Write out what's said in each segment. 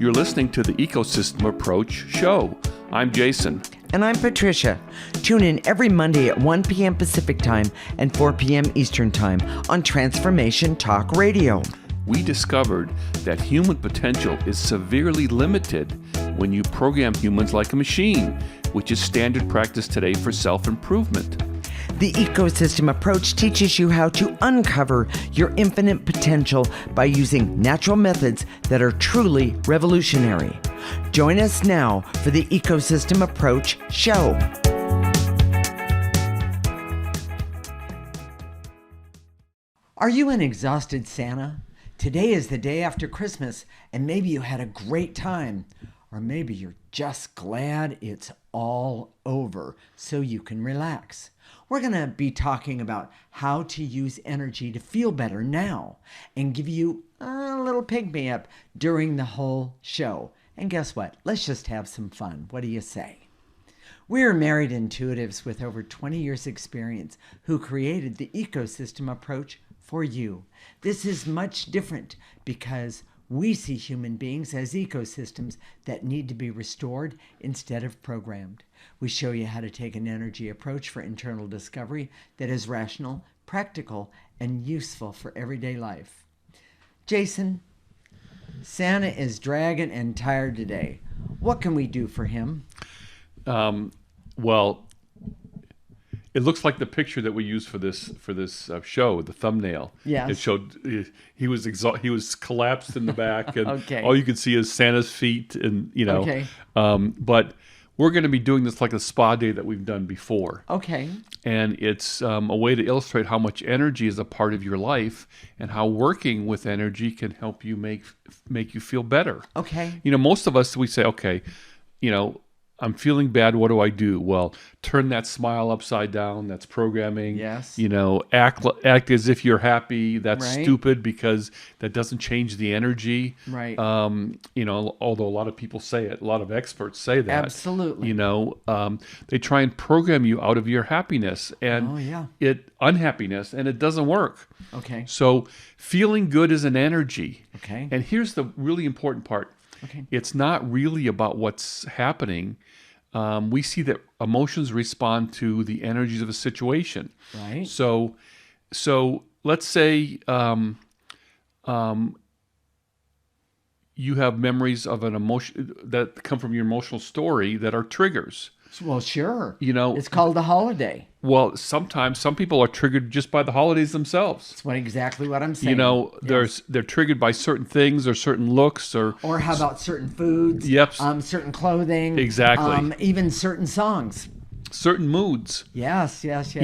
You're listening to the Ecosystem Approach Show. I'm Jason. And I'm Patricia. Tune in every Monday at 1 p.m. Pacific Time and 4 p.m. Eastern Time on Transformation Talk Radio. We discovered that human potential is severely limited when you program humans like a machine, which is standard practice today for self-improvement. The ecosystem approach teaches you how to uncover your infinite potential by using natural methods that are truly revolutionary. Join us now for the Ecosystem Approach Show. Are you an exhausted Santa? Today is the day after Christmas, and maybe you had a great time. Or maybe you're just glad it's all over so you can relax. We're going to be talking about how to use energy to feel better now and give you a little pick-me-up during the whole show. And guess what? Let's just have some fun. What do you say? We're married intuitives with over 20 years experience who created the ecosystem approach for you. This is much different because we see human beings as ecosystems that need to be restored instead of programmed. We show you how to take an energy approach for internal discovery that is rational, practical, and useful for everyday life. Jason, Santa is dragging and tired today. What can we do for him? Well, it looks like the picture that we used for this show, the thumbnail. Yes. It showed he was collapsed in the back, and Okay. all you could see is Santa's feet, and Okay. But we're going to be doing this like a spa day that we've done before. Okay. And it's a way to illustrate how much energy is a part of your life and how working with energy can help you make you feel better. Okay. Most of us, we say, okay, I'm feeling bad. What do I do? Well, turn that smile upside down. That's programming. Yes. Act as if you're happy. That's Right. stupid because that doesn't change the energy. Right. Although a lot of people say it, a lot of experts say that. Absolutely. They try and program you out of your happiness and Oh, yeah. unhappiness, and it doesn't work. Okay. So feeling good is an energy. Okay. And here's the really important part. Okay. It's not really about what's happening. We see that emotions respond to the energies of a situation. Right. So let's say you have memories of an emotion that come from your emotional story that are triggers. Well, sure. It's It's called the holiday. Well, sometimes some people are triggered just by the holidays themselves. That's exactly what I'm saying. They're triggered by certain things or certain looks or Or how about certain foods? Yep. Certain clothing. Exactly. Even certain songs. certain moods. Yes. Yes.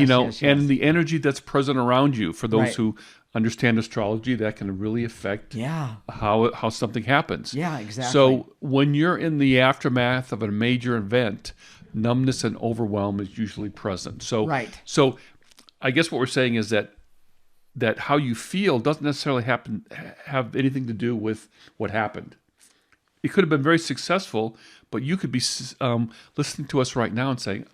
And the energy that's present around you. For those Right. who understand astrology, that can really affect Yeah. how something happens. Yeah, exactly. So when you're in the aftermath of a major event, numbness and overwhelm is usually present. So Right. So I guess what we're saying is that how you feel doesn't necessarily have anything to do with what happened. It could have been very successful, but you could be listening to us right now and saying,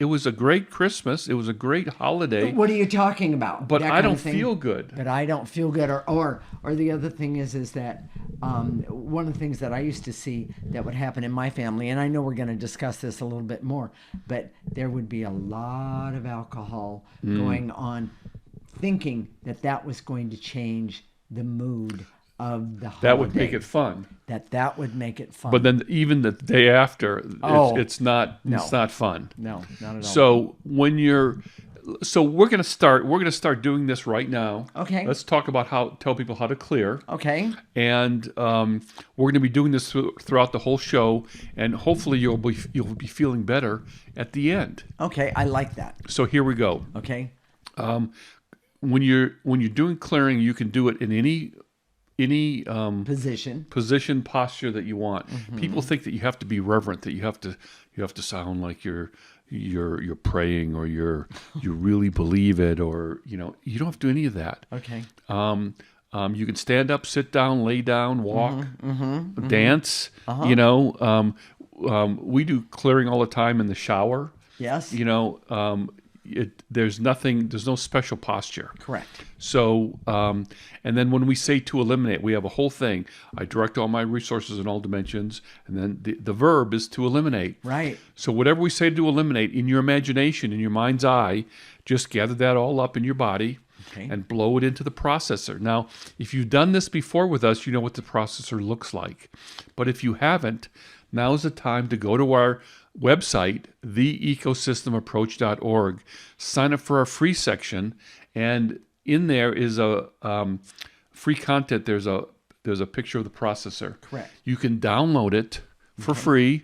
it was a great Christmas. It was a great holiday. What are you talking about? But That I kind don't of thing? feel good. But I don't feel good. Or the other thing is that one of the things that I used to see that would happen in my family, and I know we're going to discuss this a little bit more, but there would be a lot of alcohol going on, thinking that was going to change the mood of the holiday. That would make it fun. That would make it fun. But then even the day after, it's not fun. No, not at all. So we're going to start doing this right now. Okay. Let's talk about tell people how to clear. Okay. And we're going to be doing this throughout the whole show, and hopefully you'll be feeling better at the end. Okay, I like that. So here we go. Okay. When you're doing clearing, you can do it in any Position. posture that you want. People think that you have to be reverent, that you have to sound like you're praying or you really believe it, or you don't have to do any of that. Okay. You can stand up, sit down, lay down, walk, dance. We do clearing all the time in the shower. Yes. there's nothing. There's no special posture. Correct. So, and then when we say to eliminate, we have a whole thing. I direct all my resources in all dimensions, and then the verb is to eliminate. Right. So whatever we say to eliminate in your imagination, in your mind's eye, just gather that all up in your body. Okay. And blow it into the processor. Now, if you've done this before with us, you know what the processor looks like. But if you haven't, now's the time to go to our website, theecosystemapproach.org, sign up for our free section, and in there is a free content. There's a picture of the processor. Correct. You can download it for free,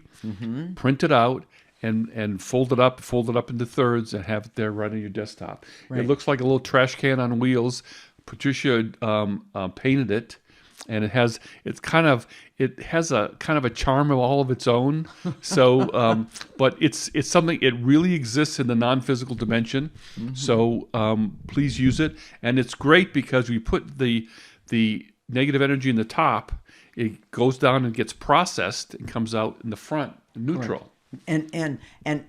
print it out, and fold it up into thirds and have it there right on your desktop. Right. It looks like a little trash can on wheels. Patricia painted it, and it has a kind of a charm of all of its own. So, but it's something. It really exists in the non-physical dimension. So please use it, and it's great because we put the negative energy in the top. It goes down and gets processed and comes out in the front, neutral. Correct. And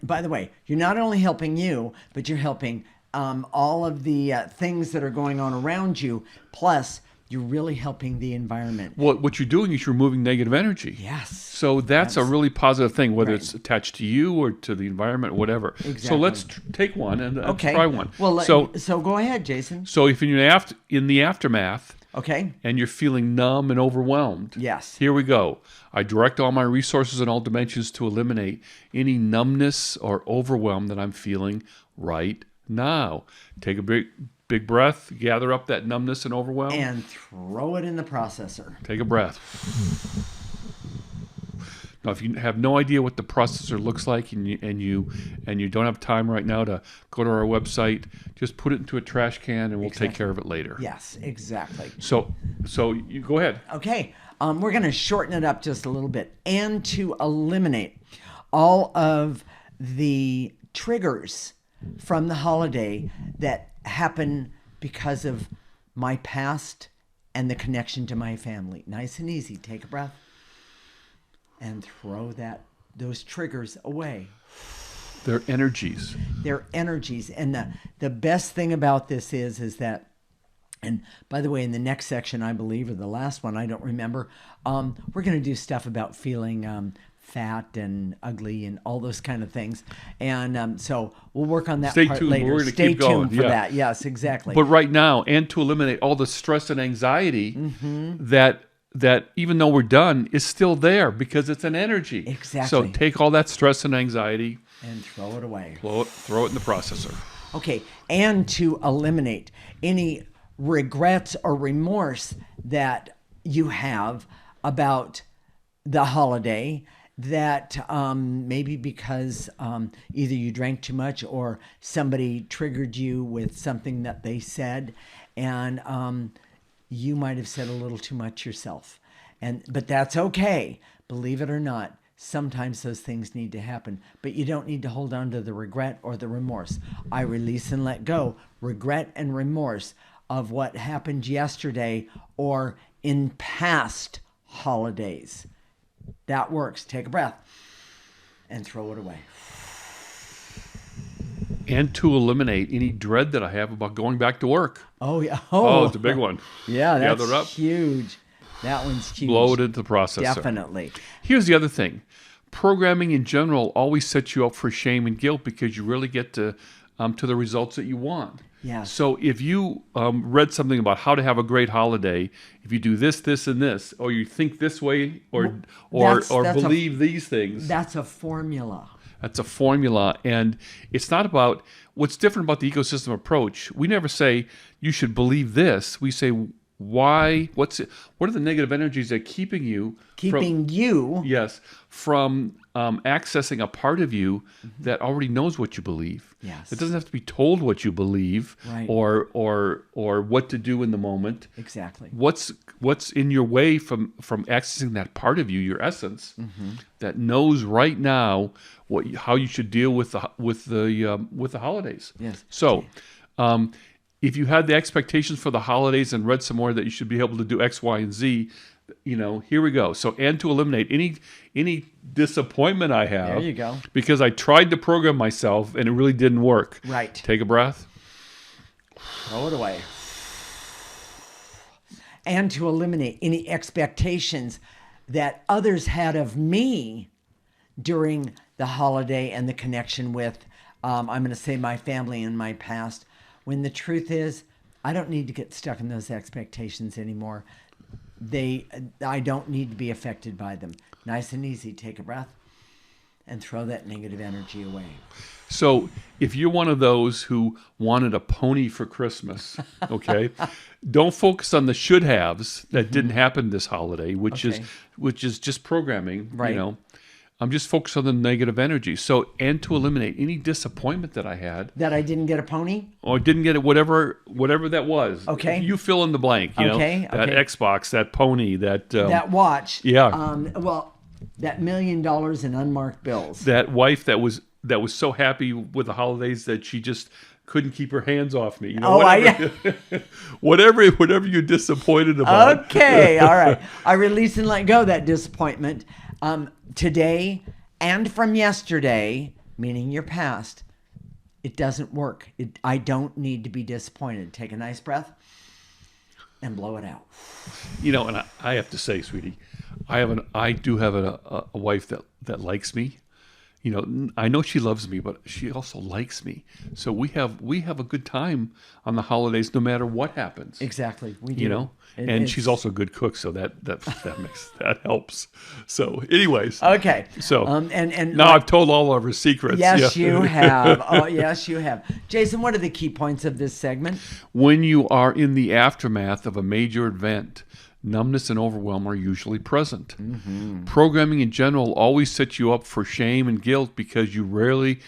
by the way, you're not only helping you, but you're helping all of the things that are going on around you. Plus, you're really helping the environment. Well, what you're doing is you're removing negative energy. Yes. So that's a really positive thing, whether Right. it's attached to you or to the environment, or whatever. Exactly. So let's take one and Okay. try one. Well, so go ahead, Jason. so if you're in the aftermath Okay. and you're feeling numb and overwhelmed, Yes. here we go. I direct all my resources in all dimensions to eliminate any numbness or overwhelm that I'm feeling right now. Take a big breath, gather up that numbness and overwhelm, And throw it in the processor. take a breath. Now, if you have no idea what the processor looks like and you don't have time right now to go to our website, just put it into a trash can and we'll take care of it later. Yes, exactly. So you go ahead. Okay, we're going to shorten it up just a little bit and to eliminate all of the triggers from the holiday that happen because of my past and the connection to my family. Nice and easy. Take a breath and throw those triggers away. They're energies. They're energies. And the best thing about this is that, and by the way, in the next section, I believe, or the last one, I don't remember, we're going to do stuff about feeling fat and ugly and all those kind of things. And so we'll work on that Stay part tuned. later. We're gonna Stay keep going. tuned for Yeah. that. Yes, exactly. But right now, and to eliminate all the stress and anxiety that even though we're done is still there because it's an energy. Exactly. So take all that stress and anxiety, and throw it away. throw it in the processor. Okay, and to eliminate any regrets or remorse that you have about the holiday, that maybe because either you drank too much or somebody triggered you with something that they said, and you might have said a little too much yourself. But that's okay. Believe it or not, sometimes those things need to happen, but you don't need to hold on to the regret or the remorse. I release and let go regret and remorse of what happened yesterday or in past holidays. That works. Take a breath and throw it away. And to eliminate any dread that I have about going back to work. Oh, yeah. Oh, it's a big one. Yeah, that's Gather it up. huge. That one's huge. Blow it into the processor. Definitely. Here's the other thing. Programming in general always sets you up for shame and guilt because you really get to the results that you want. Yes. So if you read something about how to have a great holiday, if you do this, this, and this, or you think this way, or that's believe these things, That's a formula. that's a formula. And it's not about what's different about the ecosystem approach. We never say you should believe this. We say why. What are the negative energies that are keeping you from accessing a part of you that already knows what you believe. Yes. It doesn't have to be told what you believe, Right. or what to do in the moment. Exactly. What's in your way from accessing that part of you, your essence, that knows right now how you should deal with the holidays. Yes. So, if you had the expectations for the holidays and read some more that you should be able to do X, Y, and Z, Here we go. So, and to eliminate any disappointment I have. There you go. Because I tried to program myself and it really didn't work. Right. Take a breath. Throw it away. And to eliminate any expectations that others had of me during the holiday and the connection with, I'm going to say, my family and my past, when the truth is, I don't need to get stuck in those expectations anymore. I don't need to be affected by them. Nice and easy. Take a breath and throw that negative energy away. So if you're one of those who wanted a pony for Christmas, okay, don't focus on the should haves that didn't happen this holiday, which is just programming, Right. I'm just focused on the negative energy. So, and to eliminate any disappointment that I had, That I didn't get a pony? or didn't get it, whatever that was. Okay. You fill in the blank, that Xbox, that pony, that That watch. yeah. That $1 million in unmarked bills. that wife that was so happy with the holidays that she just couldn't keep her hands off me. Whatever you're disappointed about. Okay, all right. I release and let go that disappointment. Today and from yesterday, meaning your past, it doesn't work. I don't need to be disappointed. Take a nice breath and blow it out. And I have to say, sweetie, I do have a wife that likes me. I know she loves me, but she also likes me. So we have a good time on the holidays, no matter what happens. Exactly, we do. And she's also a good cook, so that helps. So, anyways, okay. So and now I've told all of her secrets. Yes, you have. Oh, yes, you have. Jason, what are the key points of this segment? When you are in the aftermath of a major event, numbness and overwhelm are usually present. Mm-hmm. Programming in general always sets you up for shame and guilt because you rarely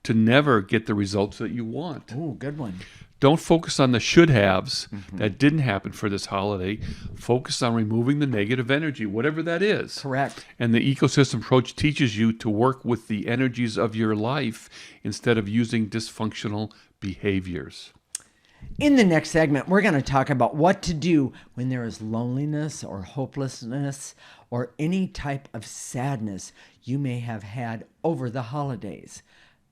to never get the results that you want. Oh, good one. Don't focus on the should-haves that didn't happen for this holiday. Focus on removing the negative energy, whatever that is. Correct. And the ecosystem approach teaches you to work with the energies of your life instead of using dysfunctional behaviors. In the next segment, we're going to talk about what to do when there is loneliness or hopelessness or any type of sadness you may have had over the holidays.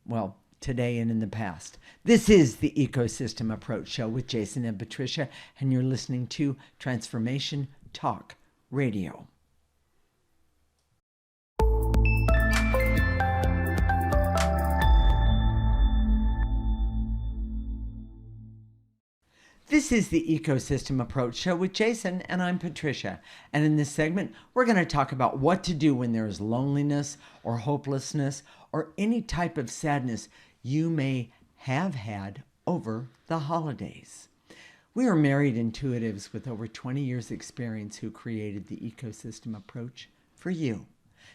Well, today and in the past. This is the Ecosystem Approach Show with Jason and Patricia, and you're listening to Transformation Talk Radio. This is the Ecosystem Approach Show with Jason, and I'm Patricia. And in this segment, we're going to talk about what to do when there is loneliness or hopelessness or any type of sadness you may have had over the holidays. We are married intuitives with over 20 years experience who created the Ecosystem Approach for you.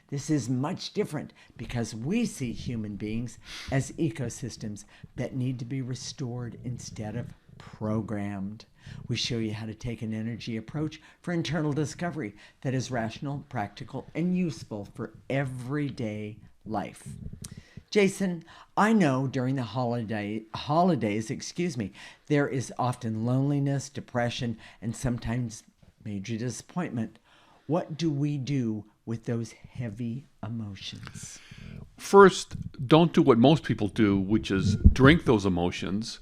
This is much different because we see human beings as ecosystems that need to be restored instead of programmed. We show you how to take an energy approach for internal discovery that is rational, practical, and useful for everyday life. Jason, I know during the holidays, there is often loneliness, depression, and sometimes major disappointment. What do we do with those heavy emotions? First, don't do what most people do, which is drink those emotions,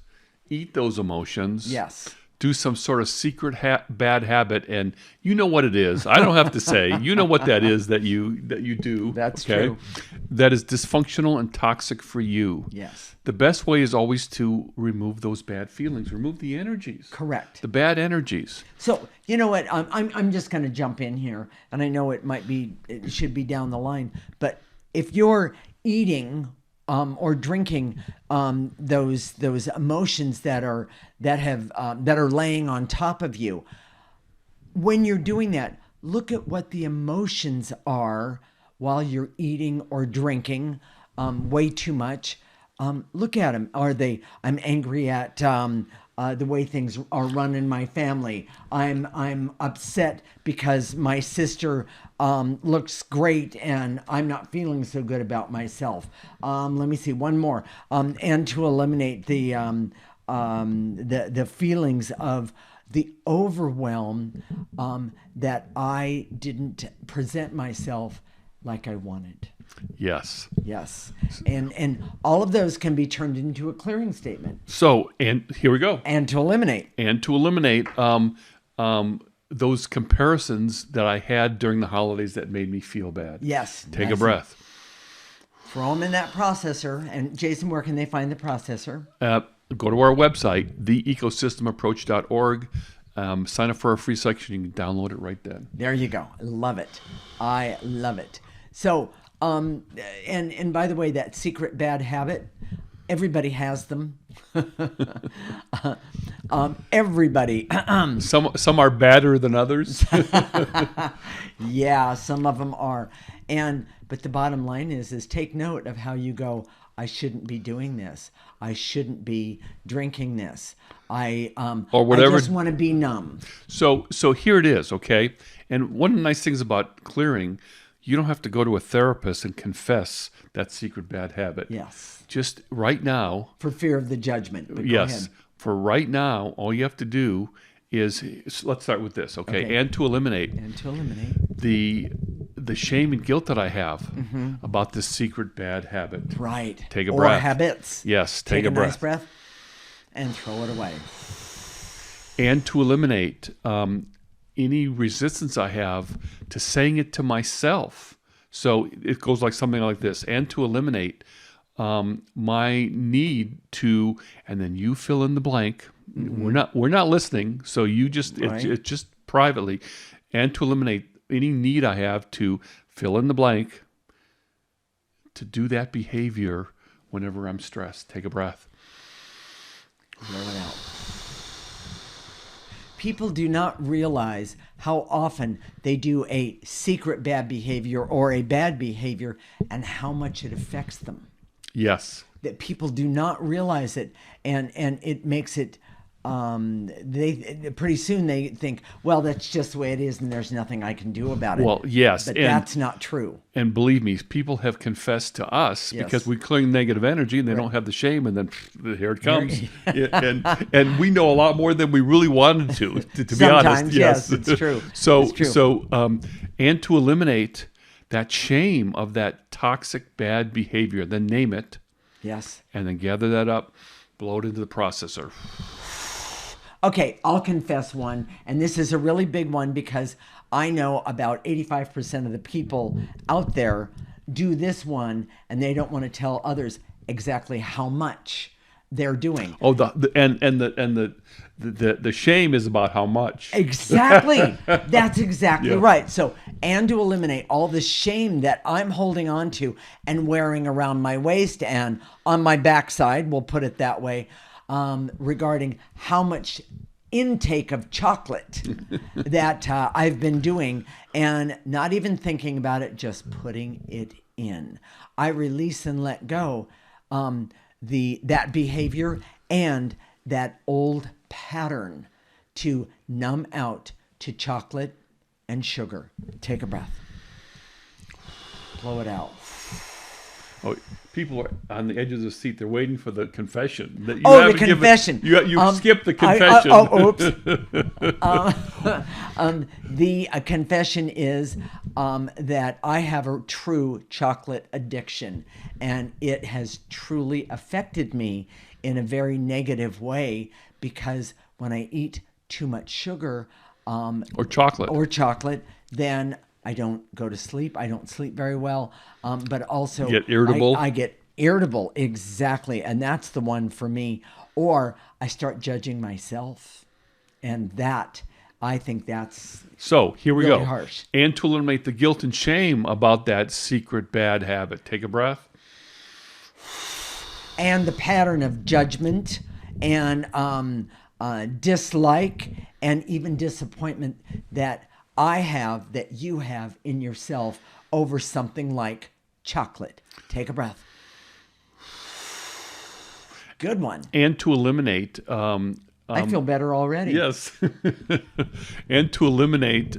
eat those emotions. Yes. Do some sort of secret bad habit, and you know what it is. I don't have to say. You know what that is that you do. That's true. That is dysfunctional and toxic for you. Yes. The best way is always to remove those bad feelings. Remove the energies. Correct. The bad energies. So, you know what? I'm just going to jump in here, and I know it should be down the line, but if you're eating or drinking those emotions that are laying on top of you, when you're doing that, look at what the emotions are while you're eating or drinking way too much. Look at them. Are they? I'm angry at the way things are run in my family. I'm upset because my sister looks great and I'm not feeling so good about myself. Let me see one more. And to eliminate the feelings of the overwhelm that I didn't present myself like I wanted. Yes. Yes. And all of those can be turned into a clearing statement. So, and here we go. And to eliminate. And to eliminate those comparisons that I had during the holidays that made me feel bad. Yes. Take nice. a breath. Throw them in that processor. And Jason, where can they find the processor? Go to our website, theecosystemapproach.org. Sign up for our free section. You can download it right then. There you go. I love it. I love it. So, and by the way, that secret bad habit, everybody has them. Everybody. Some are badder than others. Yeah, some of them are. But the bottom line is take note of how you go, I shouldn't be doing this. I shouldn't be drinking this. Or whatever. I just want to be numb. So here it is, okay? And one of the nice things about clearing, you don't have to go to a therapist and confess that secret bad habit. Yes. Just right now. For fear of the judgment. But Yes. go ahead. For right now, all you have to do is, let's start with this, okay? And to eliminate. And to eliminate. The shame and guilt that I have about this secret bad habit. Right. Take a or breath. habits. Yes, take a breath. Nice breath and throw it away. And to eliminate any resistance I have to saying it to myself. So it goes like something like this. And to eliminate my need to, and then you fill in the blank. We're not listening. So you just, Right. it's just privately. And to eliminate any need I have to fill in the blank, to do that behavior whenever I'm stressed. Take a breath. Blow it out. People do not realize how often they do a secret bad behavior or a bad behavior and how much it affects them. Yes. That people do not realize it, and it makes it. They pretty soon they think, well, that's just the way it is, and there's nothing I can do about it. Well, yes, but and that's not true. And believe me, people have confessed to us Yes. because we clear negative energy and they don't have the shame, and then here it comes. and we know a lot more than we really wanted to be Sometimes, honest. yes, it's true. So, It's true. And to eliminate that shame of that toxic bad behavior, then name it, Yes. and then gather that up, blow it into the processor. Okay, I'll confess one, and this is a really big one because I know about 85% of the people out there do this one, and they don't want to tell others exactly how much they're doing. Oh, the shame is about how much. Exactly. That's exactly Yeah. right. So, and to eliminate all the shame that I'm holding on to and wearing around my waist and on my backside, we'll put it that way, regarding how much intake of chocolate that I've been doing and not even thinking about it, just putting it in. I release and let go that behavior and that old pattern to numb out to chocolate and sugar. Take a breath. Blow it out. Oh, people are on the edge of the seat. They're waiting for the confession. That you Oh, the haven't given- confession. You skipped the confession. The confession is that I have a true chocolate addiction, and it has truly affected me in a very negative way because when I eat too much sugar or chocolate. then I don't go to sleep. I don't sleep very well, but also Get irritable. I get irritable, exactly, and that's the one for me. Or I start judging myself, and I think that's So here we really go. harsh. And to eliminate the guilt and shame about that secret bad habit. Take a breath. And the pattern of judgment and dislike and even disappointment that I have, that you have in yourself over something like chocolate. Take a breath. Good one. And to eliminate. I feel better already. Yes. And to eliminate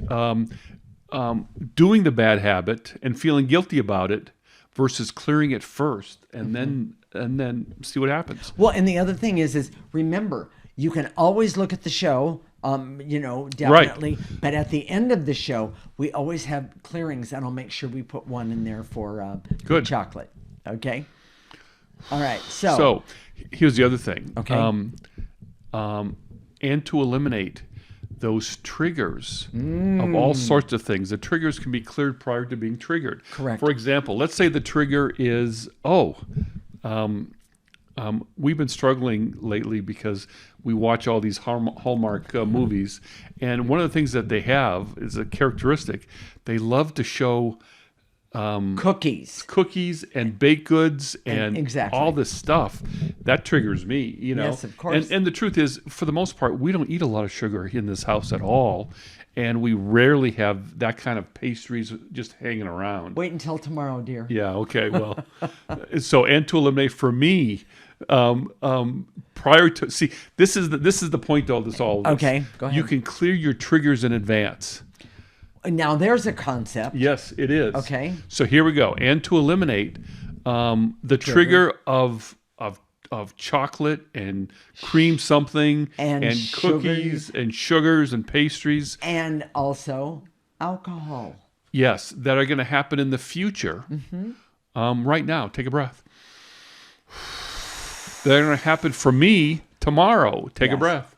doing the bad habit and feeling guilty about it versus clearing it first and then see what happens. Well, and the other thing is remember, You can always look at the show, definitely. But at the end of the show, we always have clearings, and I'll make sure we put one in there for Good. chocolate. Okay? All right. So here's the other thing. Okay. And to eliminate those triggers of all sorts of things. The triggers can be cleared prior to being triggered. Correct. For example, let's say the trigger is, we've been struggling lately because we watch all these Hallmark movies, and one of the things that they have is a characteristic. They love to show cookies and baked goods and exactly. all this stuff. That triggers me, Yes, of course. And the truth is, for the most part, we don't eat a lot of sugar in this house at all, and we rarely have that kind of pastries just hanging around. Wait until tomorrow, dear. Yeah. Okay. Well, and to eliminate for me, prior to this is the point of this all. Okay, go ahead. You can clear your triggers in advance. Now there's a concept. Yes, it is. Okay. So here we go. And to eliminate the trigger of chocolate and cream something And cookies and sugars and pastries. And also alcohol. Yes, that are going to happen in the future. Right now, take a breath. They're going to happen for me tomorrow. Take a Yes. breath.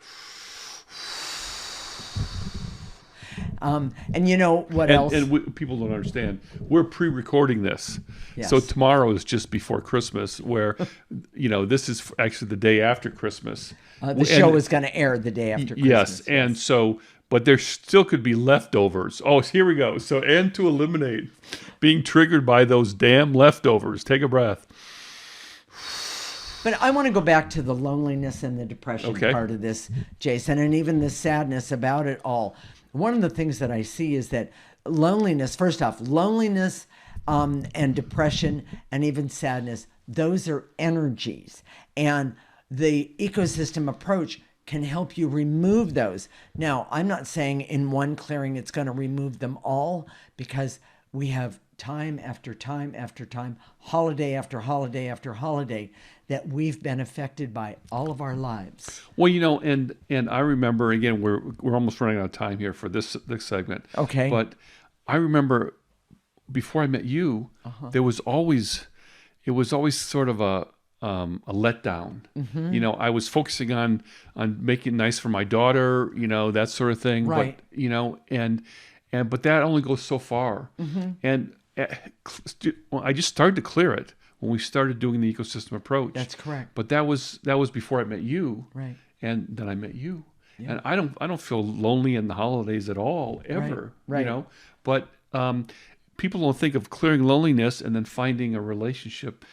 And you know what else? And people don't understand. We're pre-recording this, Yes. so tomorrow is just before Christmas. Where, this is actually the day after Christmas. The show is going to air the day after Christmas. Yes, and so, but there still could be leftovers. Oh, here we go. So, and to eliminate being triggered by those damn leftovers. Take a breath. But I want to go back to the loneliness and the depression Okay. part of this, Jason, and even the sadness about it all. One of the things that I see is that loneliness, first off, loneliness and depression and even sadness, those are energies. And the ecosystem approach can help you remove those. Now, I'm not saying in one clearing it's going to remove them all, because we have time after time after time, holiday after holiday after holiday, that we've been affected by all of our lives. Well, and I remember, again, we're almost running out of time here for this segment. Okay. But I remember before I met you, it was always sort of a letdown. I was focusing on making it nice for my daughter, that sort of thing. Right. But but that only goes so far. And I just started to clear it when we started doing the ecosystem approach. That's correct. But that was before I met you. Right. And then I met you. Yeah. And I don't feel lonely in the holidays at all, ever. Right. But people don't think of clearing loneliness and then finding a relationship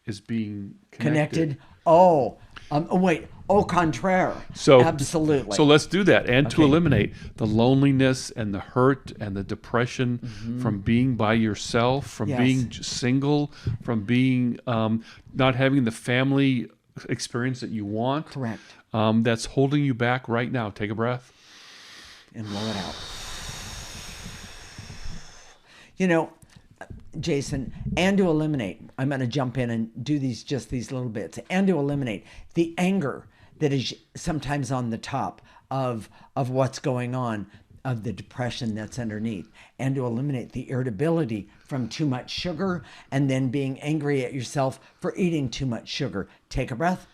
as being connected. Wait. Au contraire. So absolutely. So let's do that, and to eliminate the loneliness and the hurt and the depression from being by yourself, from being single, from being not having the family experience that you want. Correct. That's holding you back right now. Take a breath and blow it out. Jason, and to eliminate, I'm going to jump in and do these little bits, and to eliminate the anger that is sometimes on the top of what's going on, of the depression that's underneath, and to eliminate the irritability from too much sugar and then being angry at yourself for eating too much sugar. Take a breath.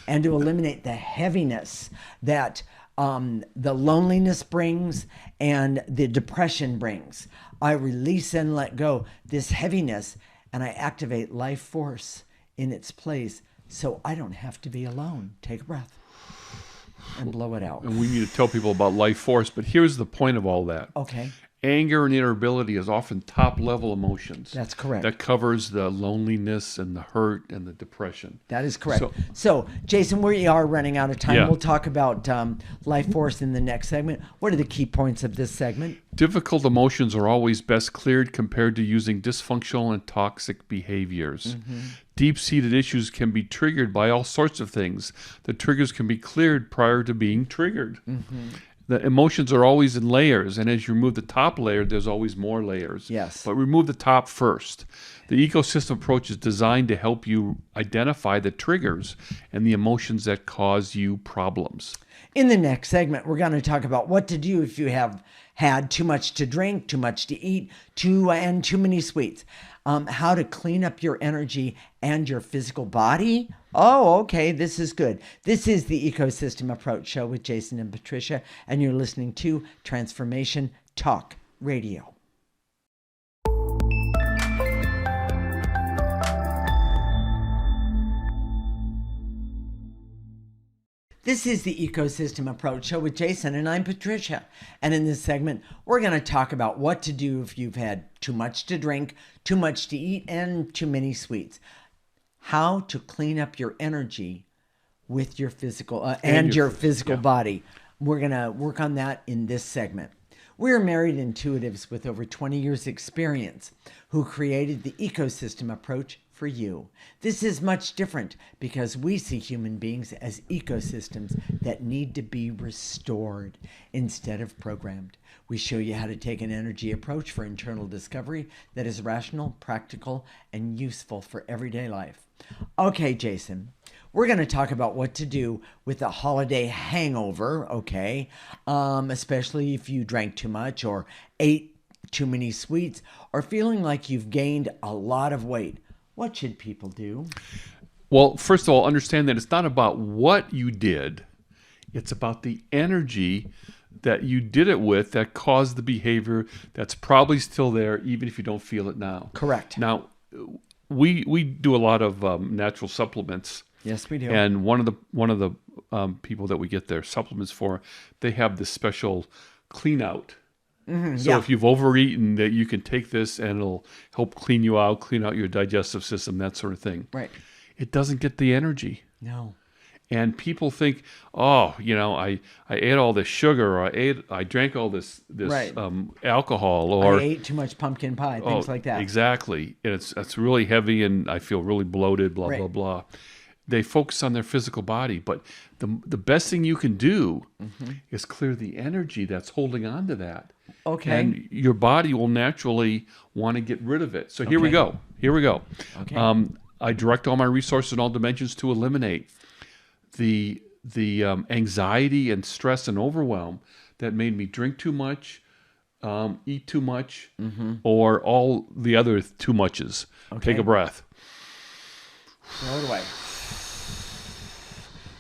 And to eliminate the heaviness that the loneliness brings and the depression brings. I release and let go this heaviness, and I activate life force in its place, so I don't have to be alone. Take a breath and blow it out. And we need to tell people about life force, but here's the point of all that. Okay. Anger and irritability is often top-level emotions. That's correct. That covers the loneliness and the hurt and the depression. That is correct. So Jason, we are running out of time. Yeah. We'll talk about life force in the next segment. What are the key points of this segment? Difficult emotions are always best cleared compared to using dysfunctional and toxic behaviors. Deep-seated issues can be triggered by all sorts of things. The triggers can be cleared prior to being triggered. The emotions are always in layers, and as you remove the top layer, there's always more layers. Yes. But remove the top first. The ecosystem approach is designed to help you identify the triggers and the emotions that cause you problems. In the next segment, we're going to talk about what to do if you have had too much to drink, too much to eat, too many sweets. How to clean up your energy and your physical body. Oh, okay, this is good. This is the Ecosystem Approach Show with Jason and Patricia, and you're listening to Transformation Talk Radio. This is the Ecosystem Approach Show with Jason, and I'm Patricia. And in this segment, we're going to talk about what to do if you've had too much to drink, too much to eat, and too many sweets. How to clean up your energy with your physical and your physical body. We're going to work on that in this segment. We're married intuitives with over 20 years experience who created the Ecosystem Approach for you. This is much different because we see human beings as ecosystems that need to be restored instead of programmed. We show you how to take an energy approach for internal discovery that is rational, practical, and useful for everyday life. Okay, Jason, we're going to talk about what to do with a holiday hangover, okay? Especially if you drank too much or ate too many sweets or feeling like you've gained a lot of weight. What should people do? Well, first of all, understand that it's not about what you did. It's about the energy that you did it with that caused the behavior that's probably still there, even if you don't feel it now. Correct. Now, we do a lot of natural supplements. Yes, we do. And one of the people that we get their supplements for, they have this special clean out. So if you've overeaten, that you can take this and it'll help clean you out, clean out your digestive system, that sort of thing. Right. It doesn't get the energy. No. And people think, oh, I ate all this sugar, or I drank all this Right. Alcohol, or I ate too much pumpkin pie, things like that. Exactly. And it's really heavy, and I feel really bloated, blah, Right. blah, blah. They focus on their physical body, but the best thing you can do is clear the energy that's holding on to that. Okay. And your body will naturally want to get rid of it. So here we Okay. go. Here we go. Okay. I direct all my resources in all dimensions to eliminate the anxiety and stress and overwhelm that made me drink too much, eat too much, or all the other too muches. Okay. Take a breath. Throw it away.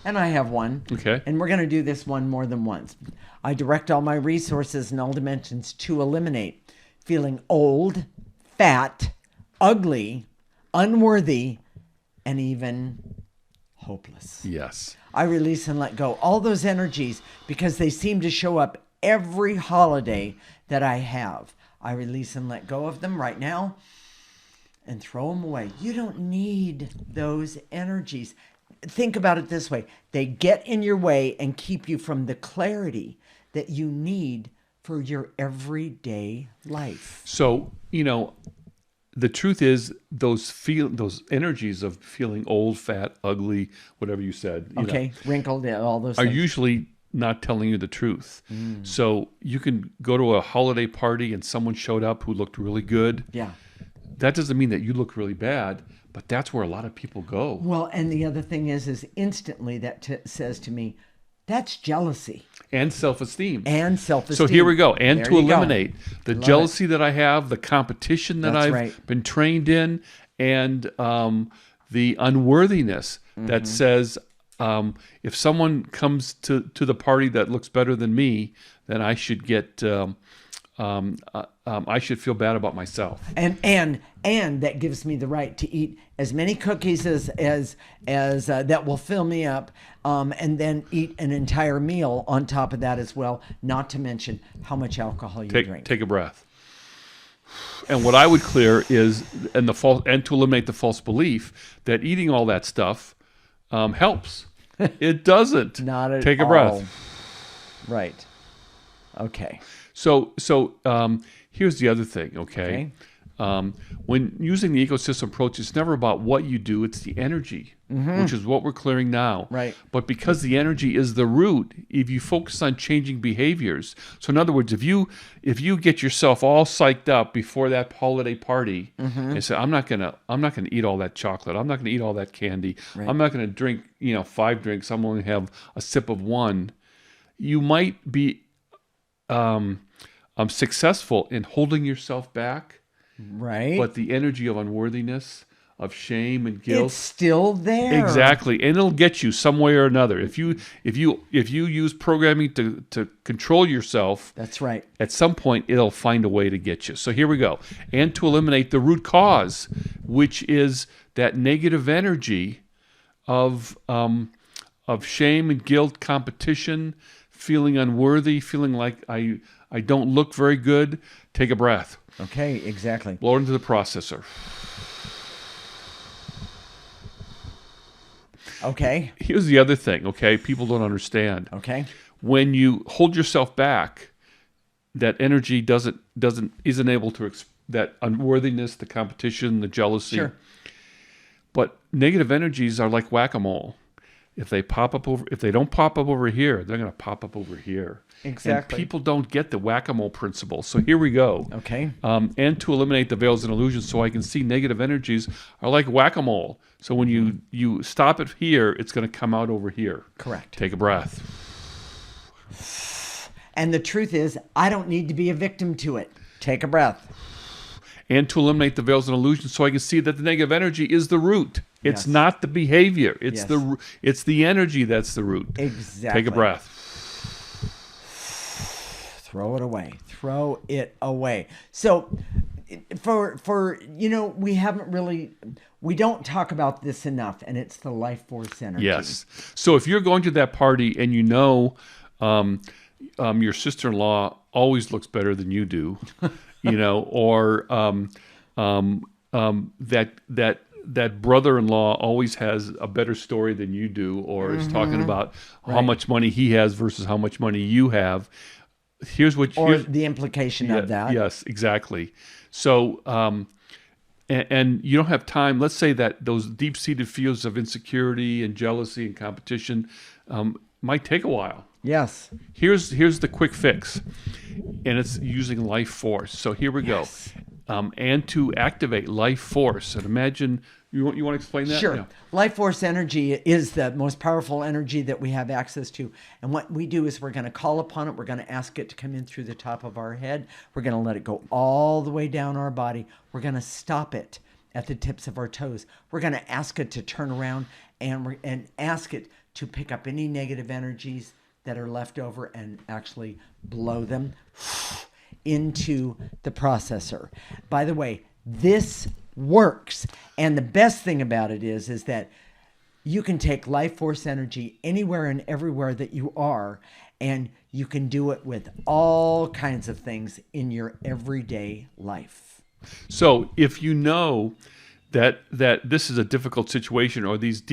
And I have one. Okay. And we're going to do this one more than once. I direct all my resources in all dimensions to eliminate feeling old, fat, ugly, unworthy, and even hopeless. Yes. I release and let go all those energies because they seem to show up every holiday that I have. I release and let go of them right now and throw them away. You don't need those energies. Think about it this way. They get in your way and keep you from the clarity that you need for your everyday life. So, the truth is those energies of feeling old, fat, ugly, whatever you said, Okay, wrinkled, all those are things. usually not telling you the truth. So you can go to a holiday party and someone showed up who looked really good. Yeah. That doesn't mean that you look really bad, but that's where a lot of people go. Well, and the other thing is instantly that says to me, that's jealousy And self-esteem. and self-esteem. So here we go. And There to you go. eliminate the Love jealousy that I have, the competition that That's I've right. been trained in, and the unworthiness that says if someone comes to the party that looks better than me, then I should get I should feel bad about myself. And that gives me the right to eat as many cookies as that will fill me up, and then eat an entire meal on top of that as well. Not to mention how much alcohol you drink. Take a breath. And what I would clear is, and to eliminate the false belief that eating all that stuff helps. It doesn't. Not at Take a all. breath. Right. Okay. So here's the other thing. Okay. When using the ecosystem approach, it's never about what you do, it's the energy, which is what we're clearing now. Right. But because the energy is the root, if you focus on changing behaviors, so in other words, if you get yourself all psyched up before that holiday party and say, I'm not gonna eat all that chocolate, I'm not gonna eat all that candy, I'm not gonna drink 5 drinks, I'm only have a sip of one, you might be successful in holding yourself back. Right. But the energy of unworthiness, of shame and guilt, it's still there. exactly, and it'll get you some way or another. If you use programming to control yourself, That's right. at some point it'll find a way to get you. So here we go, and to eliminate the root cause, which is that negative energy of shame and guilt, competition, feeling unworthy, feeling like I don't look very good. Take a breath. Okay, exactly. Blow it into the processor. Okay. Here's the other thing, okay? People don't understand. Okay. When you hold yourself back, that energy isn't able to that unworthiness, the competition, the jealousy. Sure. But negative energies are like whack-a-mole. If they don't pop up over here, they're going to pop up over here. Exactly. And people don't get the whack-a-mole principle. So here we go. Okay. And to eliminate the veils and illusions, so I can see negative energies are like whack-a-mole. So when you stop it here, it's going to come out over here. Correct. Take a breath. And the truth is, I don't need to be a victim to it. Take a breath. And to eliminate the veils and illusions, so I can see that the negative energy is the root. It's Yes. not the behavior. It's Yes. it's the energy that's the root. Exactly. Take a breath. Throw it away. Throw it away. So for we don't talk about this enough, and it's the life force energy. Yes. So if you're going to that party and your sister-in-law always looks better than you do, or that brother-in-law always has a better story than you do, or is talking about how much money he has versus how much money you have. Here's the implication of that. Yes, exactly. So, and you don't have time. Let's say that those deep-seated feelings of insecurity and jealousy and competition might take a while. Yes. Here's the quick fix, and it's using life force. So here we go. And to activate life force. And imagine, you want to explain that? Sure. Yeah. Life force energy is the most powerful energy that we have access to. And what we do is we're going to call upon it. We're going to ask it to come in through the top of our head. We're going to let it go all the way down our body. We're going to stop it at the tips of our toes. We're going to ask it to turn around and ask it to pick up any negative energies that are left over and actually blow them into the processor. By the way, this works. And the best thing about it is that you can take life force energy anywhere and everywhere that you are, and you can do it with all kinds of things in your everyday life. So if you know that this is a difficult situation, or these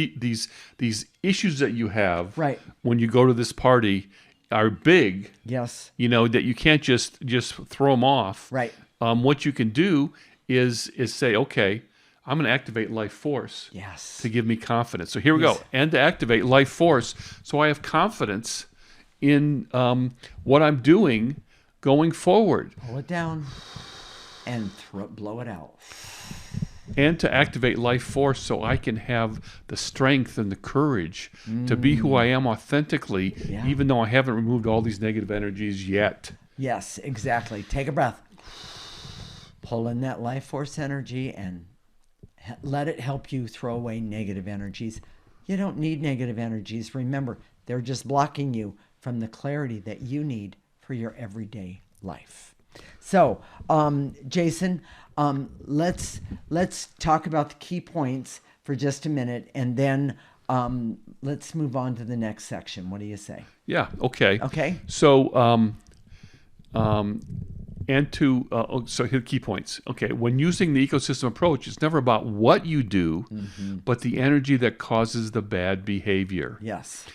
issues that you have Right. when you go to this party are big, Yes. that you can't just throw them off. Right. What you can do is say, okay, I'm going to activate life force Yes. to give me confidence. So here we Yes. go. And to activate life force, so I have confidence in what I'm doing going forward. Pull it down and blow it out. And to activate life force, so I can have the strength and the courage to be who I am authentically, Yeah. even though I haven't removed all these negative energies yet. Yes, exactly. Take a breath. Pull in that life force energy and let it help you throw away negative energies. You don't need negative energies. Remember, they're just blocking you from the clarity that you need for your everyday life. So, Jason, let's talk about the key points for just a minute, and then let's move on to the next section. What do you say? Yeah. Okay. Okay. So, so here are the key points. Okay. When using the ecosystem approach, it's never about what you do, but the energy that causes the bad behavior. Yes.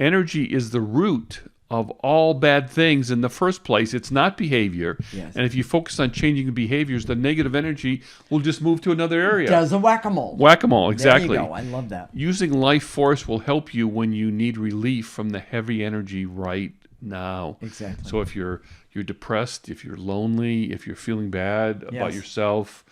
Energy is the root of all bad things in the first place. It's not behavior. Yes. And if you focus on changing the behaviors, the negative energy will just move to another area. Does a whack-a-mole. Whack-a-mole, exactly. There you go. I love that. Using life force will help you when you need relief from the heavy energy right now. Exactly. So if you're depressed, if you're lonely, if you're feeling bad about Yes. yourself,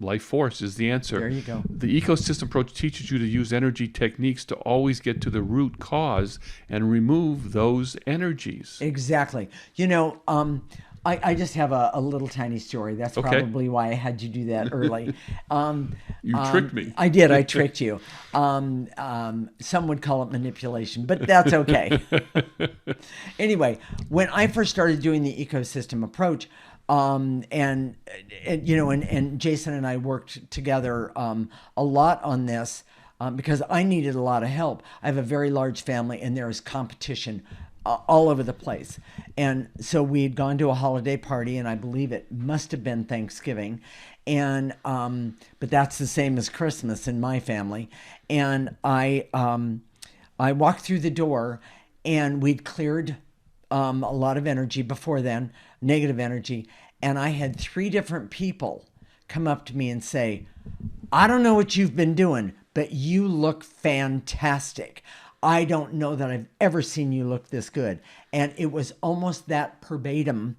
life force is the answer. There you go. The ecosystem approach teaches you to use energy techniques to always get to the root cause and remove those energies. Exactly. I just have a little tiny story. That's Okay. probably why I had you do that early. You tricked me. I did. I tricked you. Some would call it manipulation, but that's okay. Anyway, when I first started doing the ecosystem approach, and Jason and I worked together a lot on this because I needed a lot of help. I have a very large family, and there is competition all over the place. And so we had gone to a holiday party, and I believe it must have been Thanksgiving. And but that's the same as Christmas in my family. And I walked through the door, and we'd cleared a lot of energy before then, negative energy. And I had 3 different people come up to me and say, I don't know what you've been doing, but you look fantastic. I don't know that I've ever seen you look this good. And it was almost that verbatim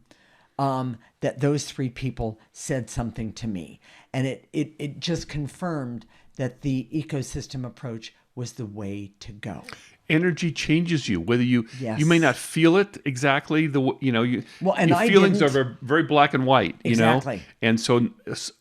that those 3 people said something to me. And it just confirmed that the ecosystem approach was the way to go. Energy changes you, whether you Yes. you may not feel it exactly. Well, and your I feelings didn't. are very black and white. Exactly. And so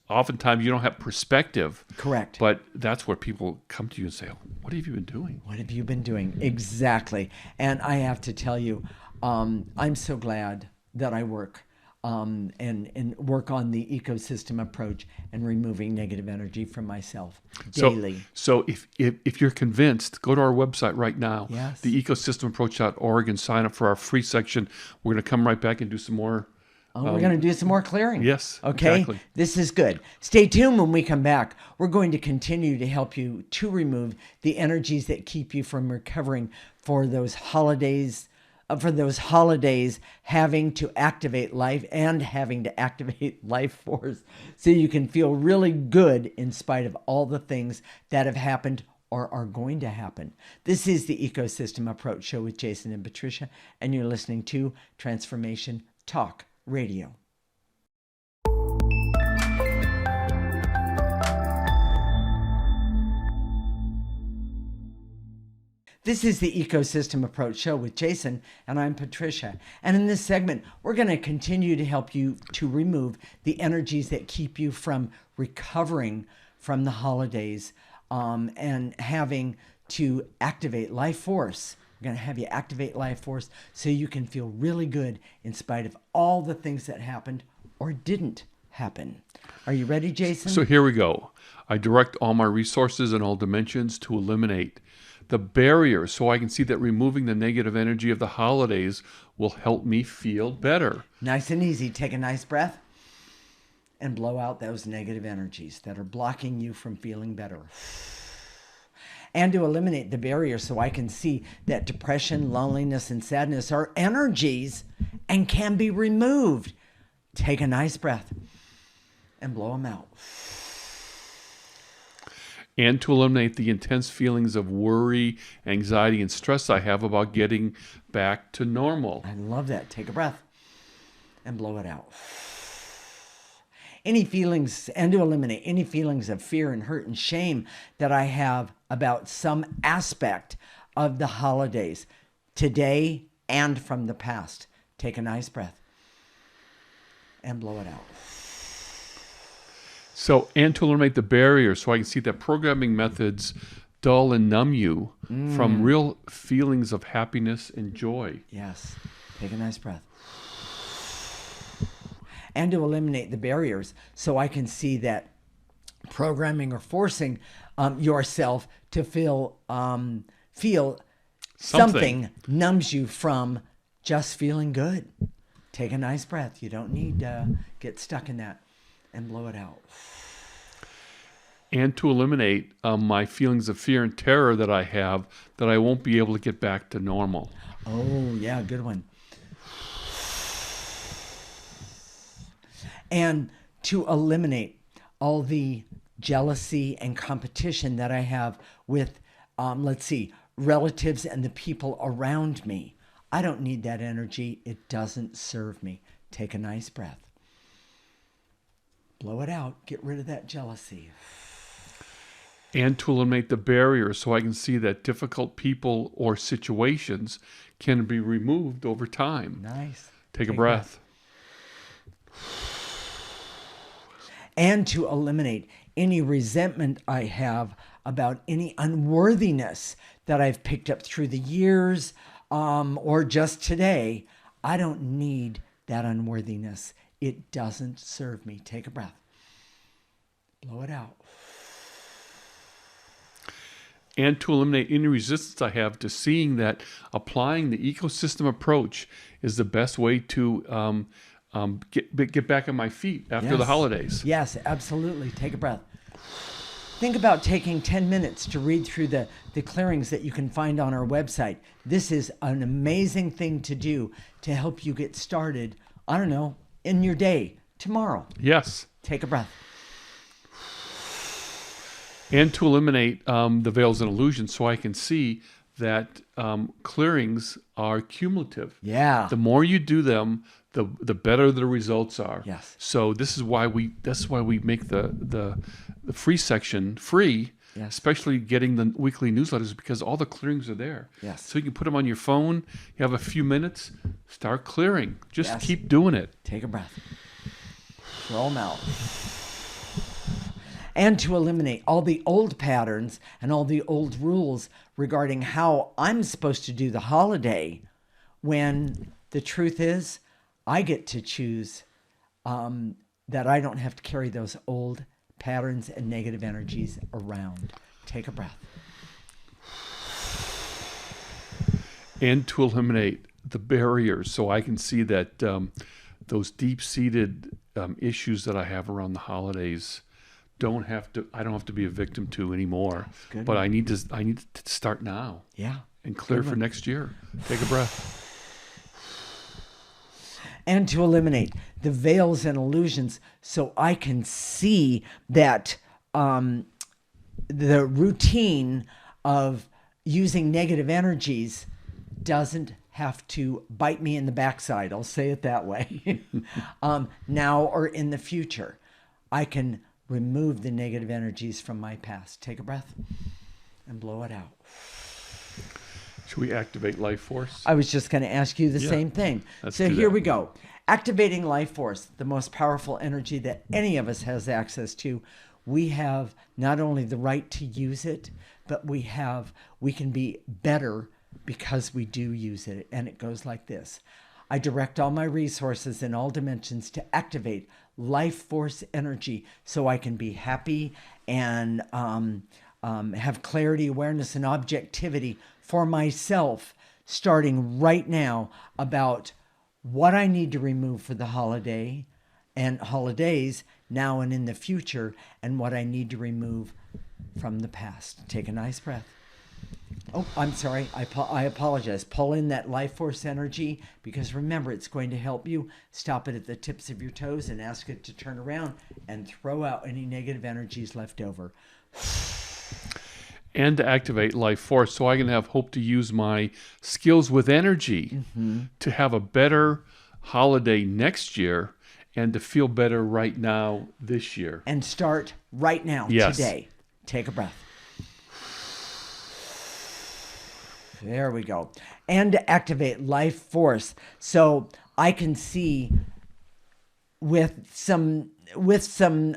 oftentimes you don't have perspective. Correct. But that's where people come to you and say, oh, "What have you been doing?" What have you been doing? Exactly. And I have to tell you, I'm so glad that I work and work on the ecosystem approach and removing negative energy from myself daily. So if you're convinced, go to our website right now, Yes. theecosystemapproach.org, and sign up for our free section. We're going to come right back and do some more. We're going to do some more clearing. Yes, Okay. exactly. This is good. Stay tuned when we come back. We're going to continue to help you to remove the energies that keep you from recovering for those holidays. Having to activate life and having to activate life force so you can feel really good in spite of all the things that have happened or are going to happen. This is the Ecosystem Approach Show with Jason and Patricia, and you're listening to Transformation Talk Radio. This is the Ecosystem Approach Show with Jason, and I'm Patricia. And in this segment, we're going to continue to help you to remove the energies that keep you from recovering from the holidays and having to activate life force. We're going to have you activate life force so you can feel really good in spite of all the things that happened or didn't happen. Are you ready, Jason? So here we go. I direct all my resources in all dimensions to eliminate the barrier so I can see that removing the negative energy of the holidays will help me feel better. Nice and easy. Take a nice breath and blow out those negative energies that are blocking you from feeling better. And to eliminate the barrier so I can see that depression, loneliness, and sadness are energies and can be removed. Take a nice breath and blow them out. And to eliminate the intense feelings of worry, anxiety, and stress I have about getting back to normal. I love that. Take a breath and blow it out. Any feelings, and to eliminate any feelings of fear and hurt and shame that I have about some aspect of the holidays today and from the past. Take a nice breath and blow it out. So, and to eliminate the barrier so I can see that programming methods dull and numb you from real feelings of happiness and joy. Yes. Take a nice breath. And to eliminate the barriers so I can see that programming or forcing yourself to feel something numbs you from just feeling good. Take a nice breath. You don't need to get stuck in that and blow it out. and to eliminate my feelings of fear and terror that I have, that I won't be able to get back to normal. Oh, yeah, good one. And to eliminate all the jealousy and competition that I have with, relatives and the people around me. I don't need that energy. It doesn't serve me. Take a nice breath. Blow it out. Get rid of that jealousy. And to eliminate the barriers so I can see that difficult people or situations can be removed over time. Nice. Take a breath. And to eliminate any resentment I have about any unworthiness that I've picked up through the years or just today. I don't need that unworthiness. It doesn't serve me. Take a breath. Blow it out. And to eliminate any resistance I have to seeing that applying the ecosystem approach is the best way to get back on my feet after the holidays. Yes, absolutely. Take a breath. Think about taking 10 minutes to read through the clearings that you can find on our website. This is an amazing thing to do to help you get started, I don't know, in your day, tomorrow. Yes. Take a breath. And to eliminate the veils and illusions so I can see that clearings are cumulative. Yeah. The more you do them, the better the results are. Yes. So this is why we make the free section free, Yes. especially getting the weekly newsletters, because all the clearings are there. Yes. So you can put them on your phone. You have a few minutes, start clearing. Just Yes. keep doing it. Take a breath. Throw them out. And to eliminate all the old patterns and all the old rules regarding how I'm supposed to do the holiday, when the truth is, I get to choose that I don't have to carry those old patterns and negative energies around. Take a breath. And to eliminate the barriers so I can see that those deep-seated issues that I have around the holidays I don't have to be a victim to anymore. Good But one. I need to start now Yeah. and clear Good for one. next year. Take a breath. And to eliminate the veils and illusions so I can see that the routine of using negative energies doesn't have to bite me in the backside. I'll say it that way. Now or in the future, I can remove the negative energies from my past. Take a breath and blow it out. Should we activate life force? I was just going to ask you the Yeah, same thing. let's So do here that. we go. Activating life force, the most powerful energy that any of us has access to. We have not only the right to use it, but we can be better because we do use it. And it goes like this. I direct all my resources in all dimensions to activate life force energy so I can be happy and have clarity, awareness, and objectivity for myself, starting right now, about what I need to remove for the holiday and holidays now and in the future, and what I need to remove from the past. Take a nice breath. Oh, I'm sorry. I apologize. Pull in that life force energy, because remember, it's going to help you. Stop it at the tips of your toes and ask it to turn around and throw out any negative energies left over. And to activate life force so I can have hope to use my skills with energy to have a better holiday next year and to feel better right now this year. And start right now, Yes. today. Take a breath. There we go. And to activate life force so I can see with some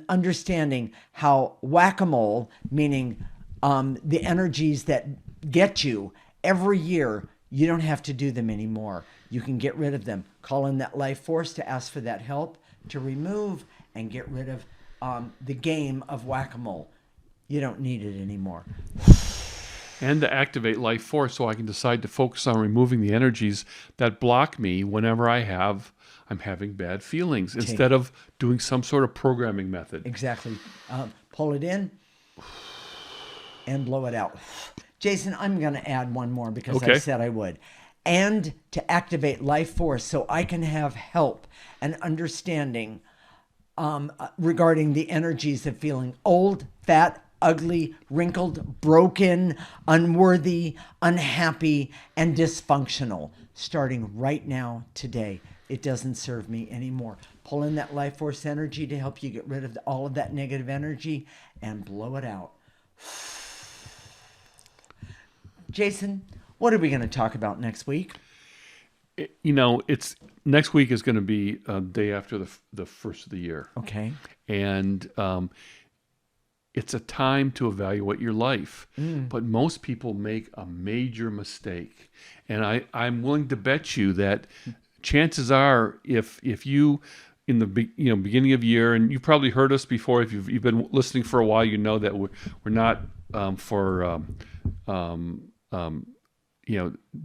understanding how whack-a-mole, meaning the energies that get you every year, you don't have to do them anymore. You can get rid of them. Call in that life force to ask for that help to remove and get rid of the game of whack-a-mole. You don't need it anymore. And to activate life force so I can decide to focus on removing the energies that block me whenever I'm having bad feelings, instead of doing some sort of programming method. Exactly. Pull it in and blow it out. Jason, I'm going to add one more because Okay. I said I would. And to activate life force so I can have help and understanding regarding the energies of feeling old, fat, ugly, wrinkled, broken, unworthy, unhappy, and dysfunctional. Starting right now, today. It doesn't serve me anymore. Pull in that life force energy to help you get rid of all of that negative energy and blow it out. Jason, what are we going to talk about next week? It's next week is going to be day after the first of the year. Okay. And it's a time to evaluate your life. But most people make a major mistake. And I'm willing to bet you that chances are if you in the beginning of year, and you've probably heard us before, if you've been listening for a while, you know that we're not for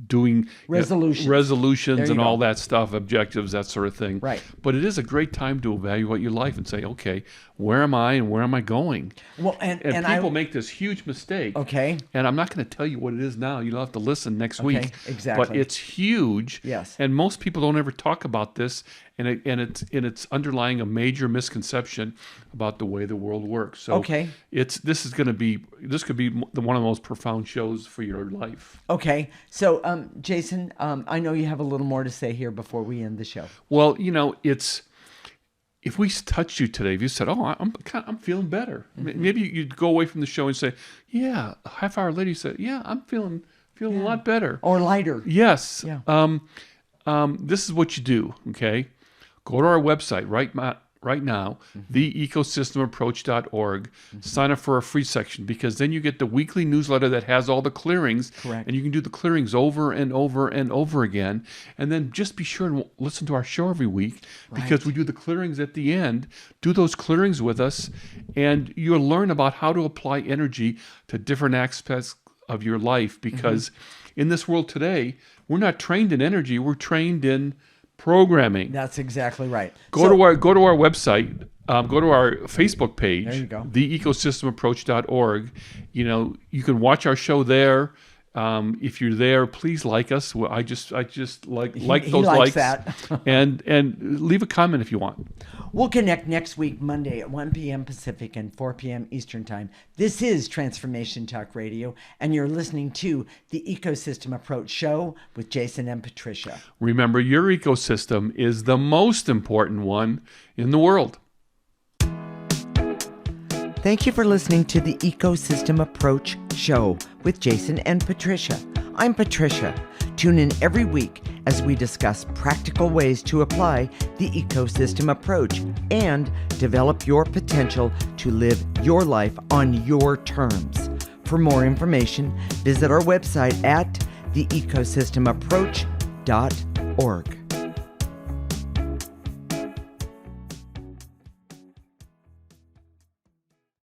doing resolutions There you and go. all that stuff, objectives, that sort of thing. Right. But it is a great time to evaluate your life and say, okay, where am I and where am I going? Well, and people make this huge mistake. Okay. And I'm not going to tell you what it is now. You'll have to listen next week. Exactly. But it's huge. Yes. And most people don't ever talk about this, and it's underlying a major misconception about the way the world works. So Okay. this could be one of the most profound shows for your life. Okay. So, Jason, I know you have a little more to say here before we end the show. Well, if we touched you today, if you said, "Oh, I'm feeling better," maybe you'd go away from the show and say, "Yeah." A half hour later, you said, "Yeah, I'm feeling a lot better." Or lighter. Yes. Yeah. This is what you do. Okay, go to our website right now, theecosystemapproach.org. Sign up for a free section, because then you get the weekly newsletter that has all the clearings. Correct. And you can do the clearings over and over and over again. And then just be sure and listen to our show every week, because we do the clearings at the end. Do those clearings with us, and you'll learn about how to apply energy to different aspects of your life, because in this world today, we're not trained in energy, we're trained in programming. That's exactly right. Go to our website, go to our Facebook page, There you go. theecosystemapproach.org. You can watch our show there. If you're there, please like us. Well, I just like He those likes likes, that. and leave a comment if you want. We'll connect next week, Monday at 1 p.m. Pacific and 4 p.m. Eastern Time. This is Transformation Talk Radio, and you're listening to the Ecosystem Approach Show with Jason and Patricia. Remember, your ecosystem is the most important one in the world. Thank you for listening to the Ecosystem Approach Show with Jason and Patricia. I'm Patricia. Tune in every week as we discuss practical ways to apply the ecosystem approach and develop your potential to live your life on your terms. For more information, visit our website at theecosystemapproach.org.